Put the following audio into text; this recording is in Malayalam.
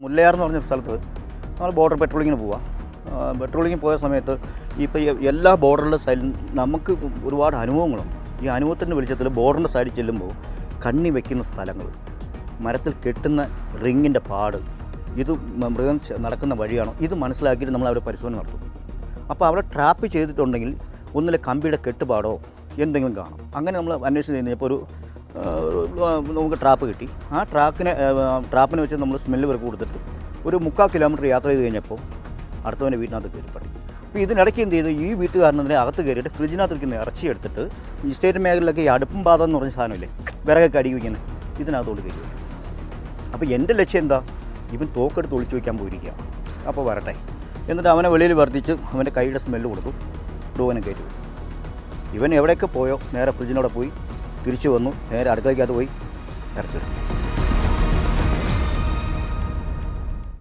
മുല്ലയാർ എന്ന് പറഞ്ഞ സ്ഥലത്ത് നമ്മൾ ബോർഡർ പെട്രോളിങ്ങിന് പോവാം. പെട്രോളിങ്ങിന് പോയ സമയത്ത് ഇപ്പോൾ എല്ലാ ബോർഡറിൻ്റെ സൈഡിലും നമുക്ക് ഒരുപാട് അനുഭവങ്ങളുണ്ട്. ഈ അനുഭവത്തിൻ്റെ വെളിച്ചത്തിൽ ബോർഡറിൻ്റെ സൈഡിൽ ചെല്ലുമ്പോൾ കണ്ണി വയ്ക്കുന്ന സ്ഥലങ്ങൾ, മരത്തിൽ കെട്ടുന്ന റിങ്ങിൻ്റെ പാട്, ഇത് മൃഗം നടക്കുന്ന വഴിയാണോ, ഇത് മനസ്സിലാക്കിയിട്ട് നമ്മൾ അവിടെ പരിശോധന നടത്തും. അപ്പോൾ അവിടെ ട്രാപ്പ് ചെയ്തിട്ടുണ്ടെങ്കിൽ ഒന്നിലെ കമ്പിയുടെ കെട്ടുപാടോ എന്തെങ്കിലും കാണും. അങ്ങനെ നമ്മൾ അന്വേഷിച്ച് കഴിഞ്ഞപ്പോൾ നമുക്ക് ട്രാപ്പ് കിട്ടി. ആ ട്രാപ്പിനെ വെച്ച് നമ്മൾ സ്മെല്ല് വരെ കൊടുത്തിട്ട് ഒരു 3/4 കിലോമീറ്റർ യാത്ര ചെയ്ത് കഴിഞ്ഞപ്പോൾ അടുത്തവൻ്റെ വീട്ടിനകത്ത് കയറി പറ്റി. അപ്പോൾ ഇതിനിടയ്ക്ക് എന്ത് ചെയ്തു, ഈ വീട്ടുകാരനെ അകത്ത് കയറിയിട്ട് ഫ്രിഡ്ജിനകത്ത് ഇരിക്കുന്ന ഇറച്ചി എടുത്തിട്ട് ഈ സ്റ്റേറ്റ് മേഖലയിലൊക്കെ ഈ അടുപ്പും പാതം എന്ന് പറഞ്ഞ സാധനമില്ലേ, വിറകൊക്കെ അടിക്കി വയ്ക്കുന്നത്, ഇതിനകത്തോട് കയറി. അപ്പോൾ എൻ്റെ ലക്ഷ്യം എന്താ, ഇവൻ തോക്കെടുത്ത് ഒളിച്ചു വയ്ക്കാൻ പോയിരിക്കുക. അപ്പോൾ വരട്ടെ, എന്നിട്ട് അവനെ വെളിയിൽ വർദ്ധിച്ച് അവൻ്റെ കൈയുടെ സ്മെല്ല് കൊടുത്തു, ഡോവനെ കയറ്റി. ഇവൻ എവിടെയൊക്കെ പോയോ നേരെ ഫ്രിഡ്ജിനോടെ പോയി, തിരിച്ചു വന്നു, നേരെ അടുക്കളയ്ക്കകത്ത് പോയി ഇറച്ചി.